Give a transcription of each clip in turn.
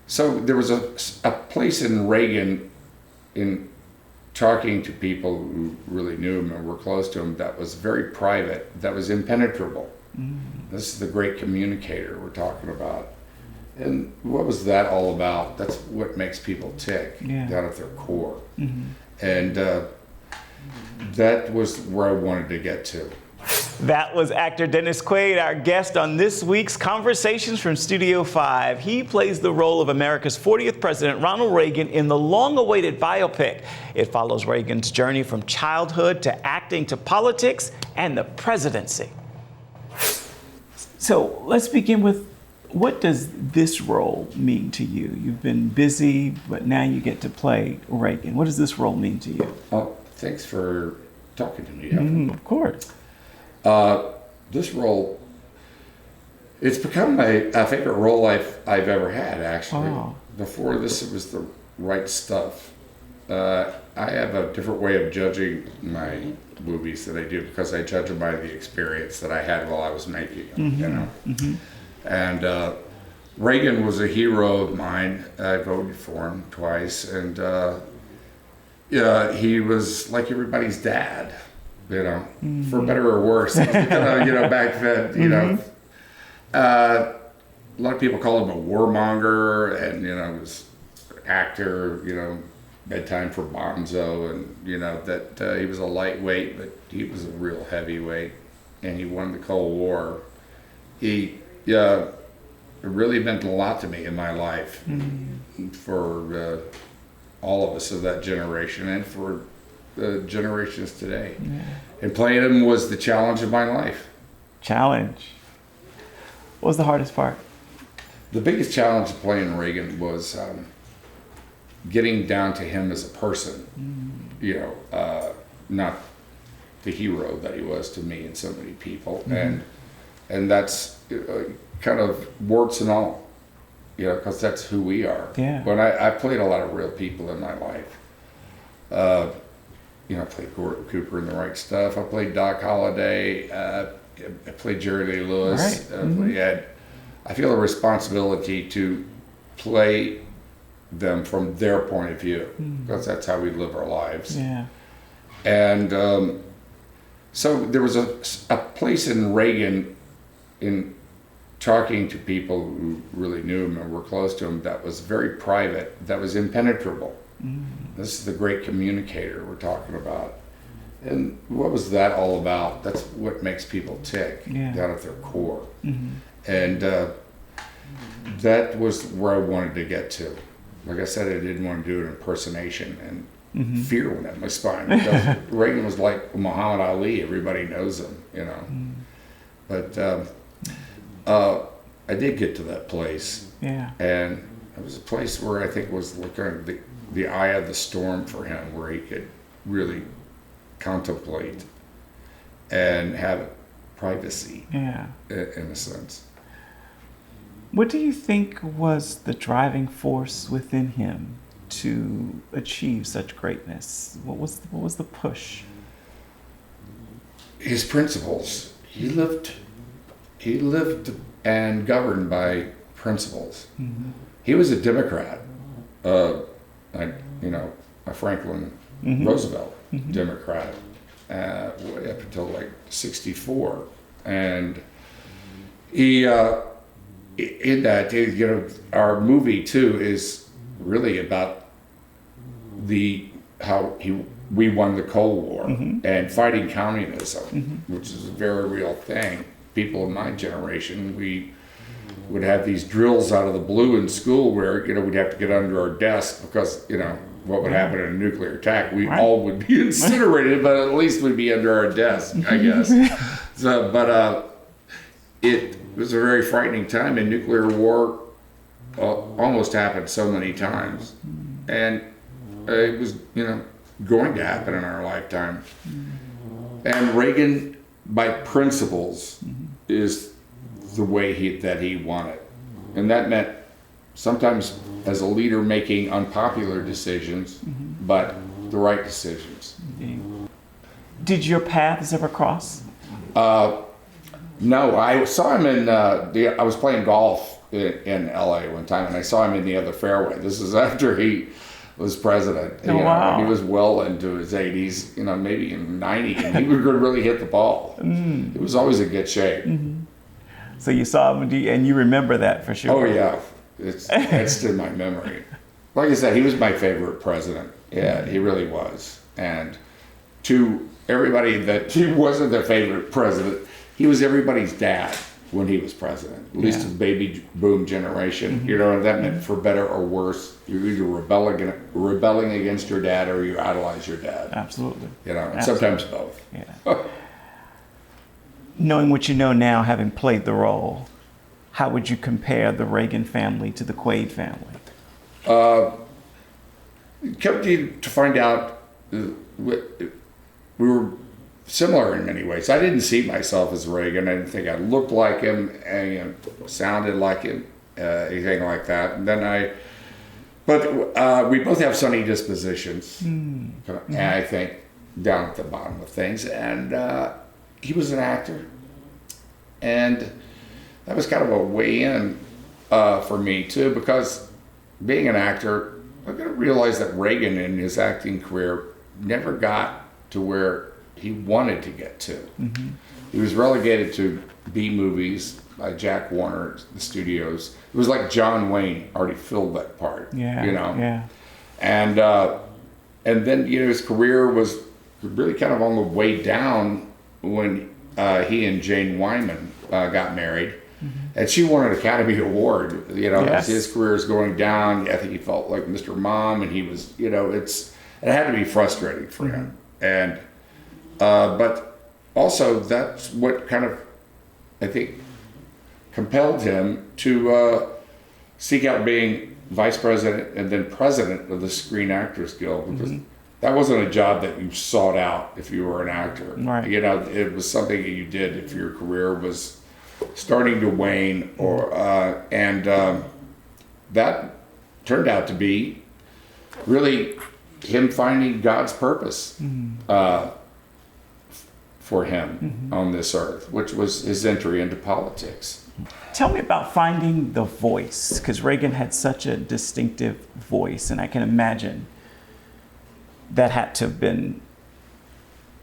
So there was a place in Reagan, in talking to people who really knew him and were close to him, that was very private, that was impenetrable. This is the great communicator we're talking about. And what was that all about? That's what makes people tick down at their core. And that was where I wanted to get to. That was actor Dennis Quaid, our guest on this week's Conversations from Studio 5. He plays the role of America's 40th President, Ronald Reagan, in the long-awaited biopic. It follows Reagan's journey from childhood to acting to politics and the presidency. So let's begin with, what does this role mean to you? You've been busy, but now you get to play Reagan. What does this role mean to you? Oh, thanks for talking to me. Of course. This role, it's become my favorite role I've ever had, actually. Oh. Before this, it was The Right Stuff. I have a different way of judging my movies than I do, because I judge them by the experience that I had while I was making them, you know. And Reagan was a hero of mine. I voted for him twice, and he was like everybody's dad. You know, for better or worse, you know, back then, you know, a lot of people call him a warmonger, and, you know, was actor, you know, Bedtime for Bonzo, and, you know, that he was a lightweight, but he was a real heavyweight, and he won the Cold War. He it really meant a lot to me in my life, for all of us of that generation, and for the generations today. And playing him was the challenge of my life. Challenge. What was the hardest part? The biggest challenge of playing Reagan was getting down to him as a person. You know, not the hero that he was to me and so many people. And that's kind of warts and all, you know, because that's who we are. When I played a lot of real people in my life. You know, I played Gordon Cooper in The Right Stuff. I played Doc Holliday. I played Jerry Lee Lewis. I feel a responsibility to play them from their point of view, because that's how we live our lives. And so there was a place in Reagan, in talking to people who really knew him and were close to him, that was very private, that was impenetrable. This is the great communicator we're talking about. And what was that all about? That's what makes people tick down at their core. And that was where I wanted to get to. Like I said, I didn't want to do an impersonation, and fear went up my spine, because Reagan was like Muhammad Ali. Everybody knows him, you know. But I did get to that place. And it was a place where I think was like kind of the eye of the storm for him, where he could really contemplate and have privacy, in a sense. What do you think was the driving force within him to achieve such greatness? What was the push? His principles. He lived and governed by principles. He was a Democrat. You know, a Franklin Roosevelt Democrat, up until like 64. And he, in that, you know, our movie too is really about how we won the Cold War and fighting communism, which is a very real thing. People in my generation, we would have these drills out of the blue in school where, you know, we'd have to get under our desk, because, you know, what would happen in a nuclear attack? We all would be incinerated, but at least we'd be under our desk, I guess. So, but it was a very frightening time, and nuclear war almost happened so many times. And it was, you know, going to happen in our lifetime. And Reagan, by principles, is the way that he wanted. And that meant sometimes as a leader making unpopular decisions, but the right decisions. Did your paths ever cross? No, I saw him in, I was playing golf in LA one time, and I saw him in the other fairway. This is after he was president. Oh, wow. He was well into his 80s, maybe in 90, and he could really hit the ball. He was always in good shape. So you saw him, and you remember that for sure. Oh yeah, it's etched in my memory. Like I said, he was my favorite president. Yeah, he really was. And to everybody that he wasn't their favorite president, he was everybody's dad when he was president. At least the baby boom generation. And that meant for better or worse, you're either rebelling against your dad or you idolize your dad. Absolutely. And sometimes both. Yeah. Knowing what you know now, having played the role, how would you compare the Reagan family to the Quaid family? Come to find out we were similar in many ways. I didn't see myself as Reagan. I didn't think I looked like him and sounded like him, anything like that. And then but we both have sunny dispositions, I think, down at the bottom of things. And he was an actor, and that was kind of a way in for me too, because being an actor, I got to realize that Reagan in his acting career never got to where he wanted to get to. He was relegated to B movies by Jack Warner, the studios. It was like John Wayne already filled that part. Yeah. And then his career was really kind of on the way down when he and Jane Wyman got married. And she won an Academy Award, as his career is going down. I think he felt like Mr. Mom, and he was, it had to be frustrating for him. And, but also that's what kind of, I think, compelled him to seek out being vice president and then president of the Screen Actors Guild, because that wasn't a job that you sought out if you were an actor. Right. It was something that you did if your career was starting to wane, and that turned out to be really him finding God's purpose for him on this earth, which was his entry into politics. Tell me about finding the voice, because Reagan had such a distinctive voice, and I can imagine that had to have been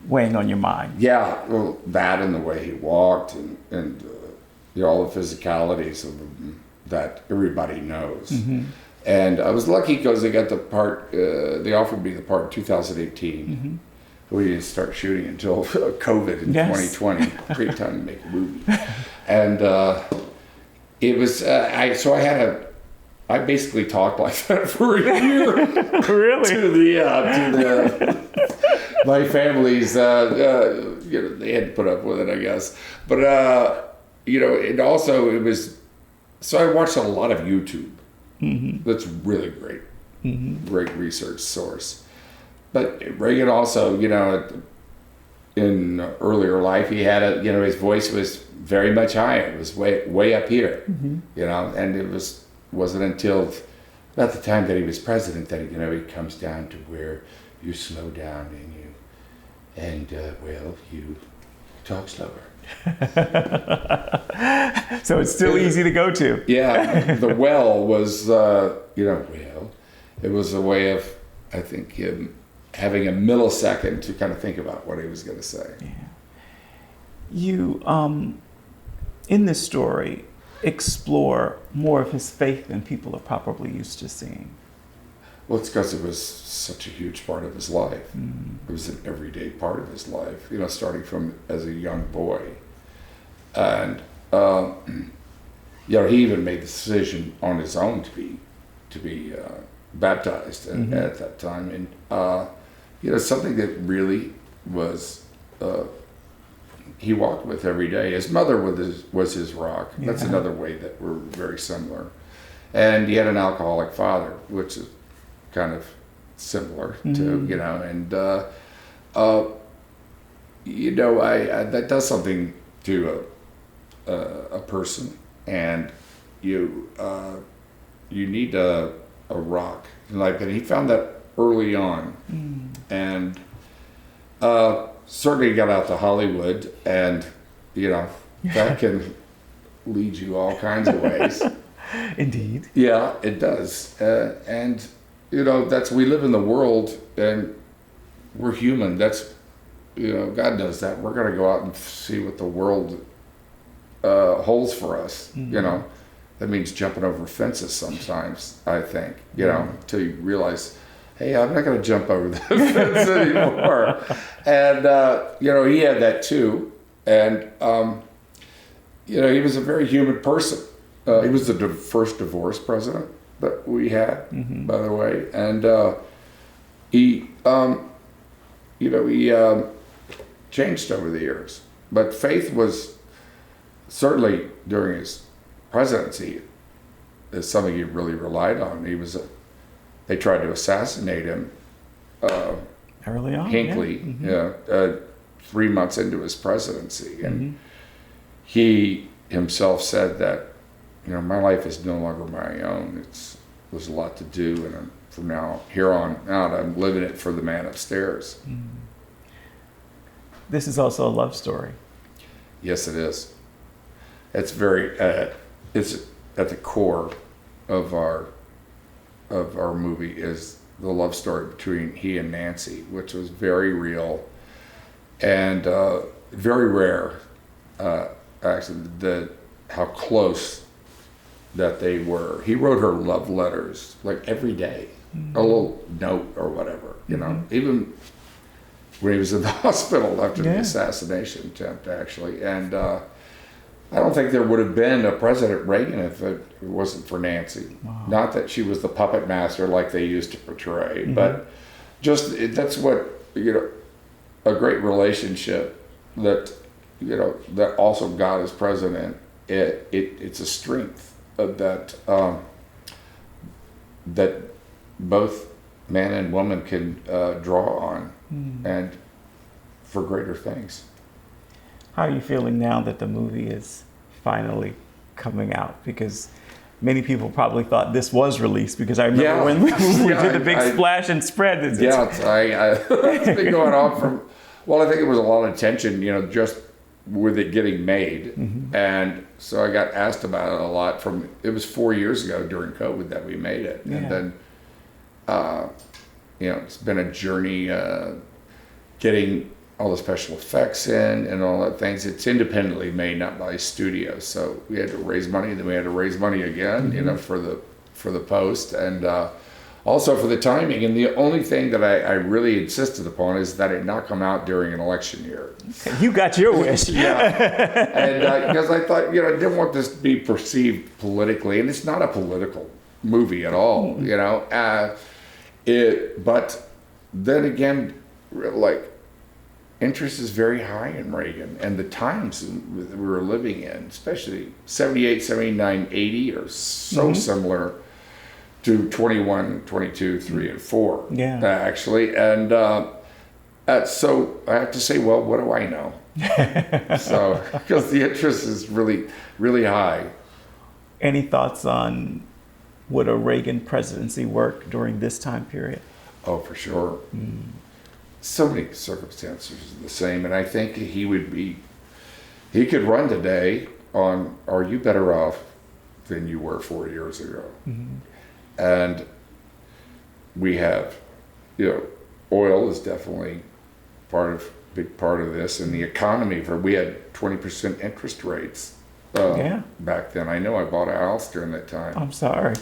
weighing on your mind. Yeah, well, that and the way he walked, and all the physicalities of him that everybody knows. And I was lucky because they got the part, they offered me the part in 2018. We didn't start shooting until COVID in 2020. Great time to make a movie. And it was, I basically talked like that for a year. Really? to my family's, they had to put up with it, I guess. But, and also it was, so I watched a lot of YouTube. That's really great. Great research source. But Reagan also, in earlier life, he had his voice was very much higher. It was way up here, and it wasn't until about the time that he was president that, it comes down to where you slow down and you talk slower. So it's still easy to go to. Yeah, the well was, it was a way of, I think, him having a millisecond to kind of think about what he was going to say. Yeah. You, in this story, explore more of his faith than people are probably used to seeing. Well, it's because it was such a huge part of his life. It was an everyday part of his life, starting from as a young boy. And, he even made the decision on his own to be baptized at that time. And, something that really was, he walked with every day. His mother was his rock. Yeah. That's another way that we're very similar. And he had an alcoholic father, which is kind of similar to, and that does something to a person, and you need a rock. And he found that early on, and certainly got out to Hollywood, and that can lead you all kinds of ways. Indeed. Yeah, it does. And, we live in the world and we're human. That's, God knows that. We're going to go out and see what the world holds for us, That means jumping over fences sometimes, I think, until you realize, hey, I'm not going to jump over the fence anymore. And, he had that too. And, he was a very human person. He was the first divorce president that we had, by the way. And he changed over the years. But faith was certainly during his presidency is something he really relied on. They tried to assassinate him early on. Hinckley, 3 months into his presidency. And he himself said that, my life is no longer my own. There's a lot to do, and from here on out, I'm living it for the man upstairs. This is also a love story. Yes, it is. It's very, it's at the core of our movie is the love story between he and Nancy, which was very real and very rare. Actually, how close that they were. He wrote her love letters like every day, a little note or whatever, even when he was in the hospital after the assassination attempt, actually. And I don't think there would have been a President Reagan if it wasn't for Nancy. Wow. Not that she was the puppet master like they used to portray, but just that's what, a great relationship that, that also got as president. It's a strength of that that both man and woman can draw on and for greater things. How are you feeling now that the movie is finally coming out? Because many people probably thought this was released, because I remember when we did the big splash and spread. It's been going on from, I think it was a lot of tension, just with it getting made. And so I got asked about it a lot it was 4 years ago during COVID that we made it. And then, it's been a journey getting all the special effects in and all that things. It's independently made, not by studios. So we had to raise money, then we had to raise money again, for the post and also for the timing. And the only thing that I really insisted upon is that it not come out during an election year. You got your wish. And because I thought, I didn't want this to be perceived politically, and it's not a political movie at all, but then again, interest is very high in Reagan, and the times we were living in, especially 78, 79, 80 are so similar to 21, 22, 3, and 4, actually. And so I have to say, well, what do I know? So, because the interest is really, really high. Any thoughts on would a Reagan presidency work during this time period? Oh, for sure. So many circumstances are the same, and I think he could run today on, are you better off than you were 4 years ago? And we have, oil is definitely big part of this, and the economy. We had 20% interest rates back then. I know I bought a house during that time. I'm sorry.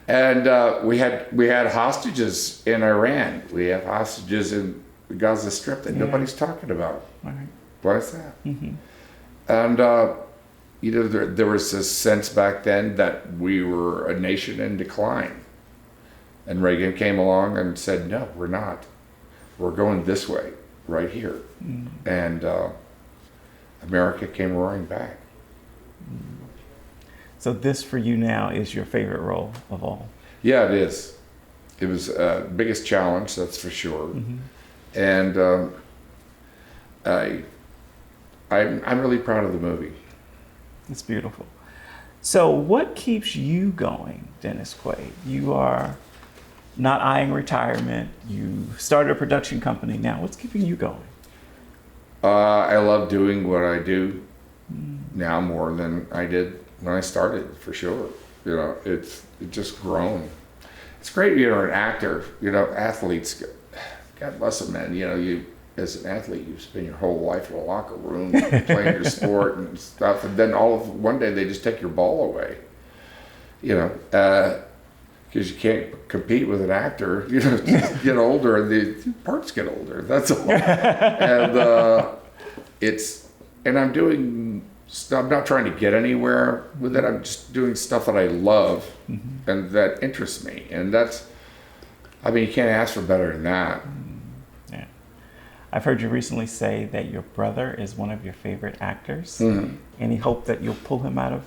And we had hostages in Iran. We have hostages in the Gaza Strip that nobody's talking about. Right. What is that? And there was this sense back then that we were a nation in decline. And Reagan came along and said, no, we're not. We're going this way, right here. And America came roaring back. So this for you now is your favorite role of all? Yeah, it is. It was biggest challenge, that's for sure. And I'm really proud of the movie. It's beautiful. So what keeps you going, Dennis Quaid? You are not eyeing retirement. You started a production company now. What's keeping you going? I love doing what I do. now more than I did when I started, for sure. You know, it's just grown. It's great, you know, an actor, you know, athletes, God bless them, man. You know, you, as an athlete, you spend your whole life in a locker room playing your sport and stuff, and then one day they just take your ball away. You know, because you can't compete with an actor. You know, just get older and the parts get older. That's all. And I'm doing stuff. I'm not trying to get anywhere with it. I'm just doing stuff that I love and that interests me. And that's, I mean, you can't ask for better than that. Yeah. I've heard you recently say that your brother is one of your favorite actors. Any hope that you'll pull him out of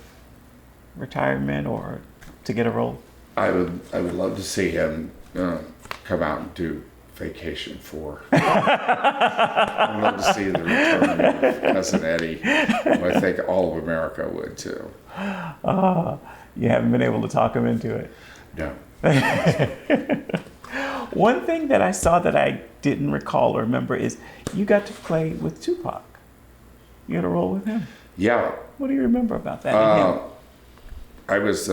retirement or to get a role? I would love to see him come out and do Vacation 4. I'd love to see the return of Cousin Eddie. I think all of America would too. You haven't been able to talk him into it? No. One thing that I saw that I didn't recall or remember is you got to play with Tupac. You had a role with him? Yeah. What do you remember about that? I was,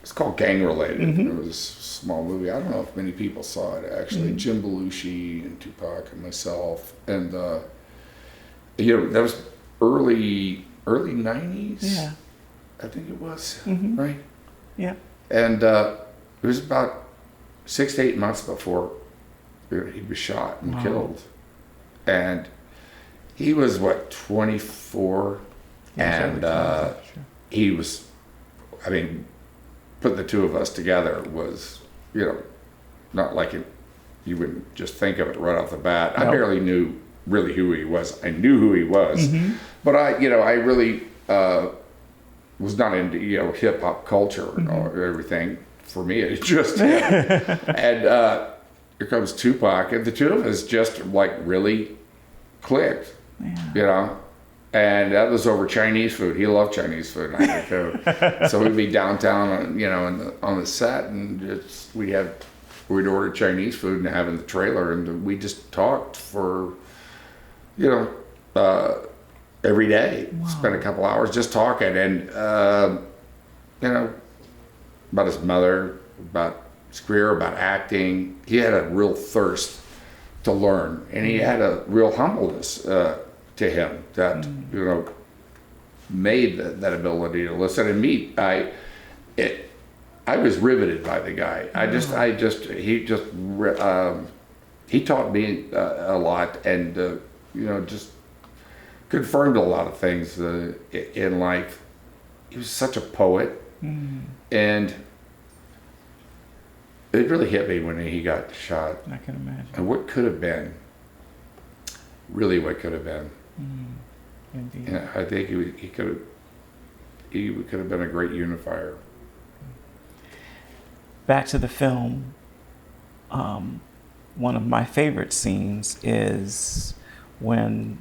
it's called Gang Related. It was a small movie. I don't know if many people saw it, actually. Jim Belushi and Tupac and myself. And, you know, that was early 90s. Yeah. I think it was, right? Yeah. And it was about 6 to 8 months before he was shot and killed. And he was, what, 24? And he was, I mean, putting the two of us together was, you know, not like it, you wouldn't just think of it right off the bat. I barely knew really who he was. I knew who he was, but I really was not into, you know, hip hop culture and everything. For me, it just and here comes Tupac, and the two of us just like really clicked, you know. And that was over Chinese food. He loved Chinese food, and I did too. So we'd be downtown, you know, on the set, and we'd order Chinese food and have in the trailer, and we just talked for, you know, every day. Wow. Spent a couple hours just talking, and you know, about his mother, about his career, about acting. He had a real thirst to learn, and he had a real humbleness to him that you know made that ability to listen and meet. I was riveted by the guy. He taught me a lot, and you know, just confirmed a lot of things in life. He was such a poet, and it really hit me when he got shot. I can imagine. And what could have been, really what could have been. Indeed. Yeah, I think he could have been a great unifier. Back to the film, one of my favorite scenes is when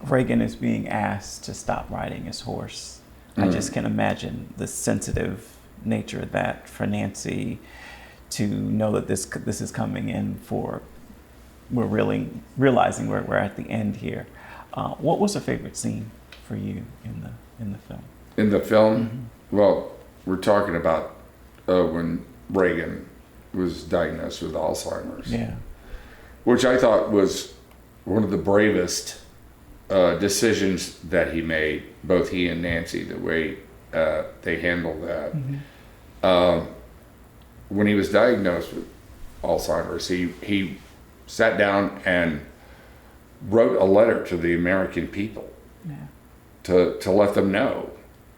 Reagan is being asked to stop riding his horse. I just can imagine the sensitive nature of that for Nancy to know that this is coming in for. We're really realizing we're at the end here. What was a favorite scene for you in the film? In the film, well, we're talking about when Reagan was diagnosed with Alzheimer's. Yeah, which I thought was one of the bravest decisions that he made. Both he and Nancy, the way they handled that. When he was diagnosed with Alzheimer's, he sat down and wrote a letter to the American people to let them know,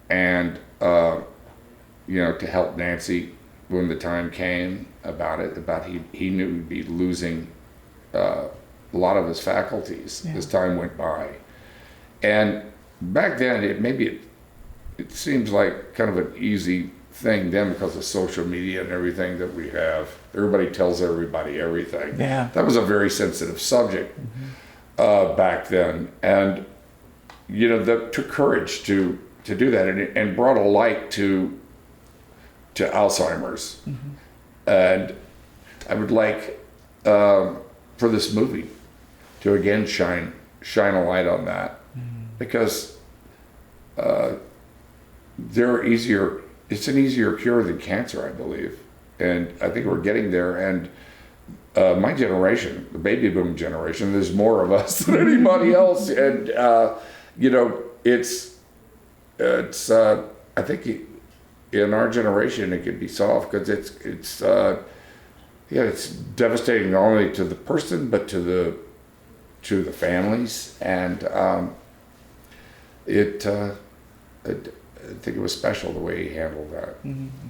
and you know, to help Nancy when the time came about he knew he'd be losing a lot of his faculties as time went by. And back then it seems like kind of an easy thing then because of social media and everything that we have. Everybody tells everybody everything. Yeah. That was a very sensitive subject back then. And, you know, that took courage to do that, and brought a light to Alzheimer's. And I would like for this movie to again shine a light on that. because they're easier. It's an easier cure than cancer, I believe, and I think we're getting there. And my generation, the baby boom generation, there's more of us than anybody else, and you know, it's I think in our generation it could be solved, because it's devastating not only to the person but to the families, and I think it was special the way he handled that.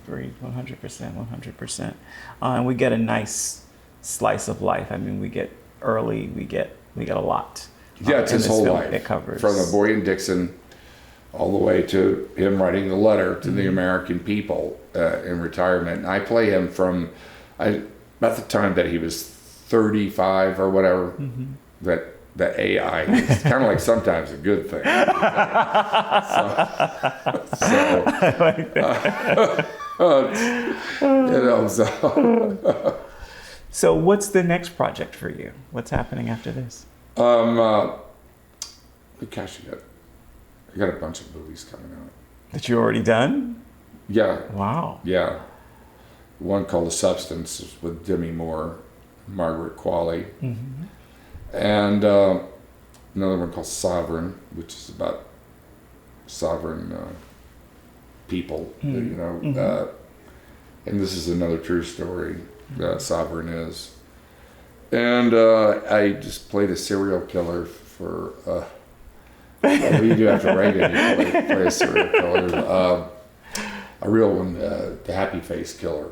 Agreed, 100%, 100%. And we get a nice slice of life. I mean, we get early, we get a lot. Yeah, it's his whole life. It covers from the boy in Dixon all the way to him writing the letter to the American people in retirement. And I play him from about the time that he was 35 or whatever. That AI is kind of like sometimes a good thing. So what's the next project for you? What's happening after this? Gosh, I got a bunch of movies coming out. That you already done? Yeah. Wow. Yeah. One called The Substance with Demi Moore, Margaret Qualley. And another one called Sovereign, which is about sovereign people, you know. And this is another true story, Sovereign is. And I just played a serial killer for, what do you do after Reagan? You play a serial killer. A real one, the Happy Face Killer.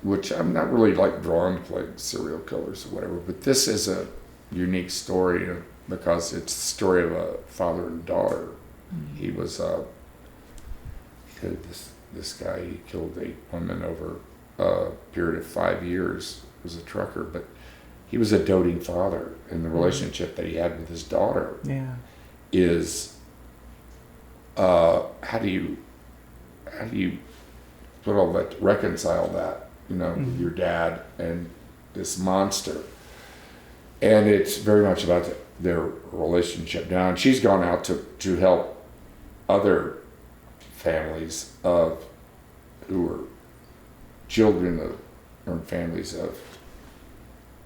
Which I'm not really like drawn to play serial killers or whatever, but this is a unique story because it's the story of a father and daughter. He was this guy, he killed 8 women over a period of 5 years. He was a trucker, but he was a doting father, and the relationship that he had with his daughter is how do you put all that, reconcile that, you know, with your dad and this monster. And it's very much about their relationship now. And she's gone out to help other families who are children of, or families of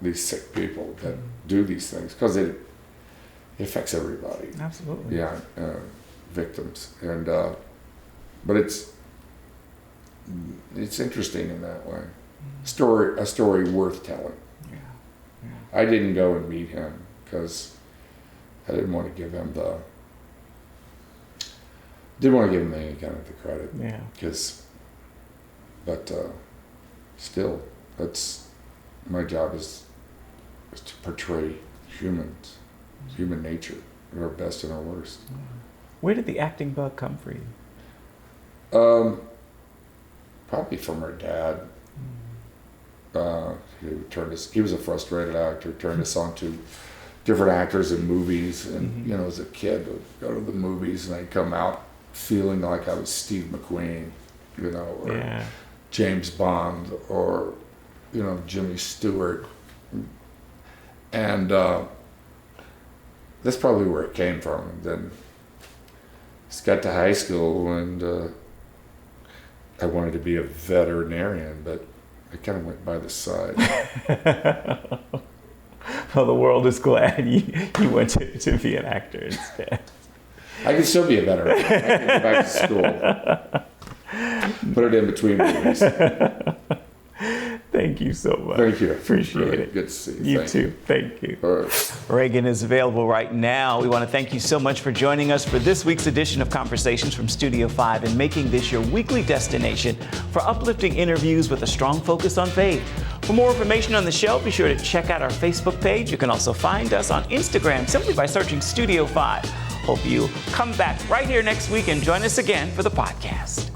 these sick people that do these things, because it affects everybody. Absolutely. Yeah, victims. And but it's interesting in that way. A story worth telling. I didn't go and meet him because I didn't want to give him any kind of the credit. But still, that's my job is to portray humans, human nature, our best and our worst. Where did the acting bug come for you? Probably from her dad. He was a frustrated actor, turned us on to different actors in movies, and you know, as a kid, I'd go to the movies and I'd come out feeling like I was Steve McQueen, you know, or James Bond, or you know, Jimmy Stewart, and that's probably where it came from. And then just got to high school, and I wanted to be a veterinarian, but I kind of went by the side. Well, the world is glad you went to be an actor instead. I can still be a veterinarian. I can go back to school. Put it in between movies. Thank you so much. Thank you. Appreciate really it. Good to see you. You too. Thank you. All right. Reagan is available right now. We want to thank you so much for joining us for this week's edition of Conversations from Studio 5 and making this your weekly destination for uplifting interviews with a strong focus on faith. For more information on the show, be sure to check out our Facebook page. You can also find us on Instagram simply by searching Studio 5. Hope you come back right here next week and join us again for the podcast.